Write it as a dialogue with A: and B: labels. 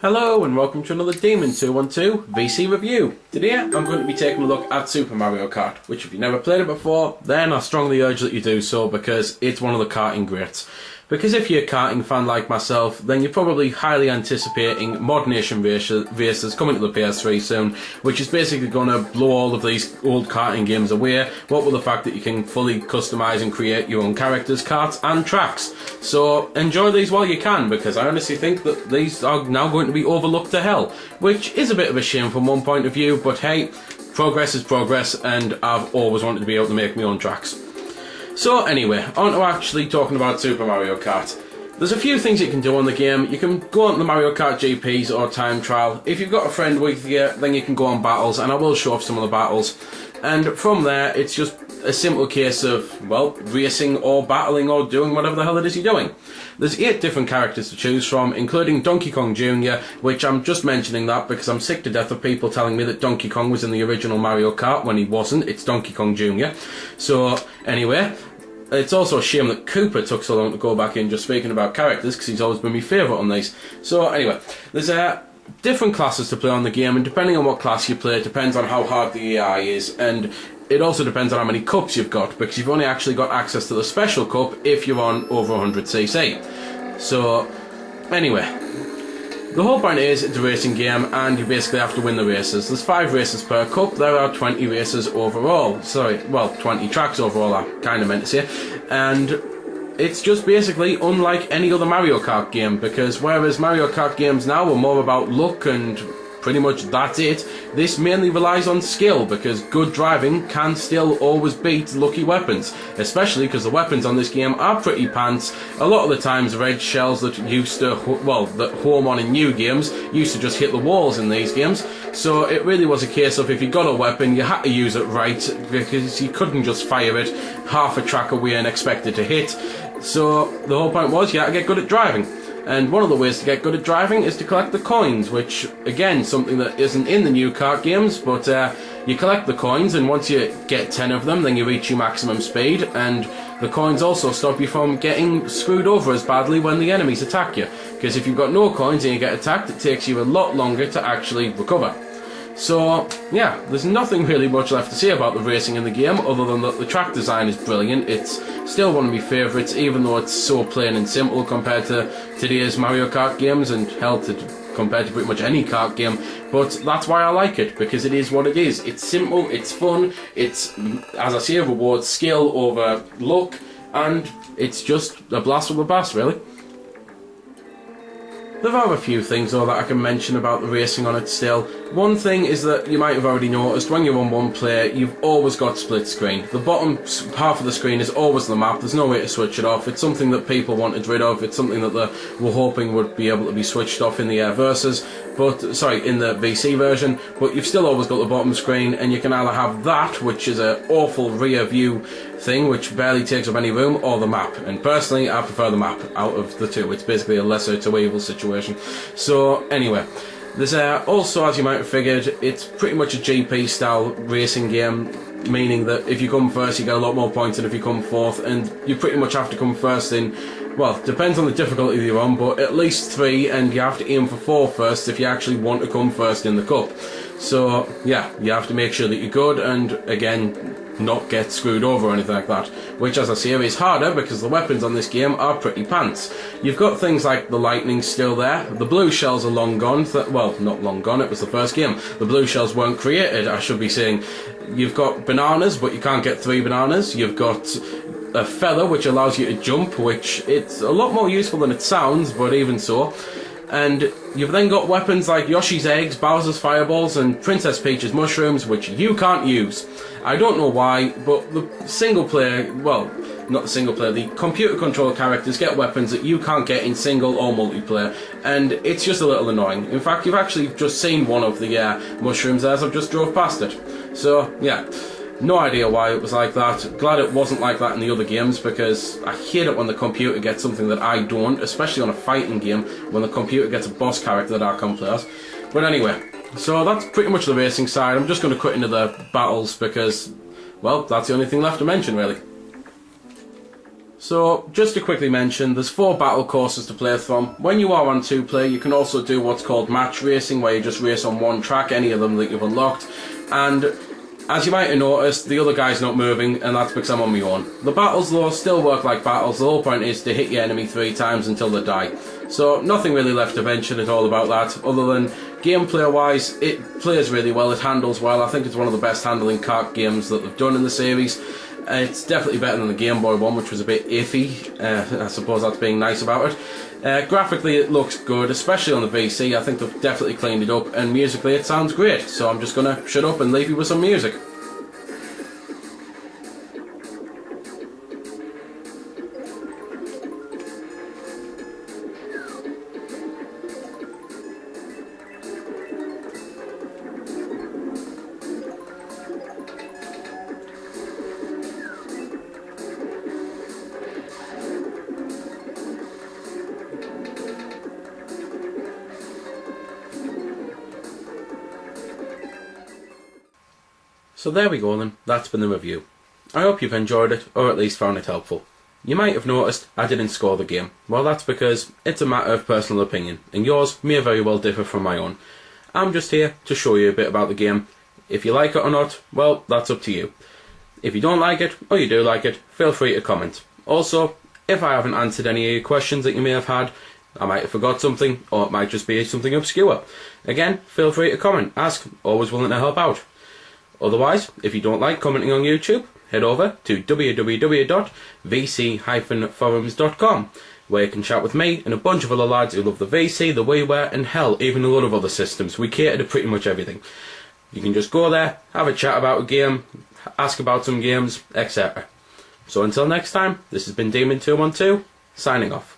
A: Hello and welcome to another Demon 212 VC review. Today I'm going to be taking a look at Super Mario Kart, which if you've never played it before, then I strongly urge that you do so because it's one of the karting greats. Because if you're a karting fan like myself, then you're probably highly anticipating Mod Nation Racers coming to the PS3 soon, which is basically going to blow all of these old karting games away, what with the fact that you can fully customise and create your own characters, karts and tracks. So enjoy these while you can, because I honestly think that these are now going to be overlooked to hell, which is a bit of a shame from one point of view, but hey, progress is progress, and I've always wanted to be able to make my own tracks. So anyway, on to actually talking about Super Mario Kart. There's a few things you can do on the game. You can go on the Mario Kart GPs or time trial. If you've got a friend with you, then you can go on battles, and I will show off some of the battles. And from there, it's just a simple case of, well, racing or battling or doing whatever the hell it is you're doing. There's 8 different characters to choose from, including Donkey Kong Jr., which I'm just mentioning that because I'm sick to death of people telling me that Donkey Kong was in the original Mario Kart when he wasn't. It's Donkey Kong Jr. So, anyway, it's also a shame that Cooper took so long to go back in just speaking about characters, because he's always been my favourite on these. So, anyway, there's different classes to play on the game, and depending on what class you play, it depends on how hard the AI is, and it also depends on how many cups you've got, because you've only actually got access to the special cup if you're on over 100cc. So, anyway, the whole point is it's a racing game, and you basically have to win the races. There's 5 races per cup, there are 20 races overall. Sorry, well, 20 tracks overall, I kind of meant to say. And it's just basically unlike any other Mario Kart game, because whereas Mario Kart games now are more about luck and pretty much that's it, this mainly relies on skill, because good driving can still always beat lucky weapons, especially because the weapons on this game are pretty pants. A lot of the times red shells that used to, well, that home on in new games used to just hit the walls in these games, so it really was a case of if you got a weapon you had to use it right, because you couldn't just fire it half a track away and expect it to hit. So the whole point was you had to get good at driving. And one of the ways to get good at driving is to collect the coins, which, again, something that isn't in the new kart games, but you collect the coins, and once you get 10 of them, then you reach your maximum speed, and the coins also stop you from getting screwed over as badly when the enemies attack you, because if you've got no coins and you get attacked, it takes you a lot longer to actually recover. So, yeah, there's nothing really much left to say about the racing in the game, other than that the track design is brilliant. It's still one of my favourites, even though it's so plain and simple compared to today's Mario Kart games, and hell, compared to pretty much any kart game. But that's why I like it, because it is what it is. It's simple, it's fun, it's, as I say, rewards skill over luck, and it's just a blast from the past, really. There are a few things though that I can mention about the racing on it still. One thing is that you might have already noticed when you're on one player, you've always got split screen. The bottom half of the screen is always the map, there's no way to switch it off. It's something that people wanted rid of, it's something that they were hoping would be able to be switched off in the Versus, but, sorry, in the VC version, but you've still always got the bottom screen, and you can either have that, which is an awful rear view thing which barely takes up any room, or the map. And personally, I prefer the map out of the two. It's basically a lesser to evil situation. So anyway, there's also, as you might have figured, it's pretty much a GP style racing game, meaning that if you come first you get a lot more points than if you come fourth, and you pretty much have to come first in, well, depends on the difficulty you're on, but at least 3, and you have to aim for 4 first if you actually want to come first in the cup. So yeah, you have to make sure that you're good, and again, not get screwed over or anything like that, which, as I say, is harder because the weapons on this game are pretty pants. You've got things like the lightning still there, the blue shells are long gone, well, not long gone, it was the first game, the blue shells weren't created, I should be saying. You've got bananas, but you can't get 3 bananas. You've got a feather which allows you to jump, which it's a lot more useful than it sounds, but even so. And you've then got weapons like Yoshi's eggs, Bowser's fireballs, and Princess Peach's mushrooms, which you can't use. I don't know why, but the single player, well, not the single player, the computer controlled characters get weapons that you can't get in single or multiplayer, and it's just a little annoying. In fact, you've actually just seen one of the mushrooms as I've just drove past it. So, yeah. No idea why it was like that. Glad it wasn't like that in the other games, because I hate it when the computer gets something that I don't, especially on a fighting game, when the computer gets a boss character that I can't play as. But anyway, so that's pretty much the racing side. I'm just going to cut into the battles because, well, that's the only thing left to mention, really. So, just to quickly mention, there's 4 battle courses to play from. When you are on 2-player, you can also do what's called match racing, where you just race on one track, any of them that you've unlocked. And as you might have noticed, the other guy's not moving, and that's because I'm on my own. The battles, though, still work like battles. The whole point is to hit your enemy 3 times until they die. So, nothing really left to mention at all about that, other than gameplay-wise, it plays really well, it handles well. I think it's one of the best handling kart games that they've done in the series. It's definitely better than the Game Boy one, which was a bit iffy. I suppose that's being nice about it. Graphically, it looks good, especially on the VC. I think they've definitely cleaned it up, and musically, it sounds great. So I'm just going to shut up and leave you with some music. So there we go then, that's been the review. I hope you've enjoyed it, or at least found it helpful. You might have noticed I didn't score the game. Well, that's because it's a matter of personal opinion, and yours may very well differ from my own. I'm just here to show you a bit about the game. If you like it or not, well, that's up to you. If you don't like it, or you do like it, feel free to comment. Also, if I haven't answered any of your questions that you may have had, I might have forgot something, or it might just be something obscure. Again, feel free to comment, ask, always willing to help out. Otherwise, if you don't like commenting on YouTube, head over to www.vc-forums.com, where you can chat with me and a bunch of other lads who love the VC, the WiiWare, and hell, even a lot of other systems. We cater to pretty much everything. You can just go there, have a chat about a game, ask about some games, etc. So until next time, this has been Demon212, signing off.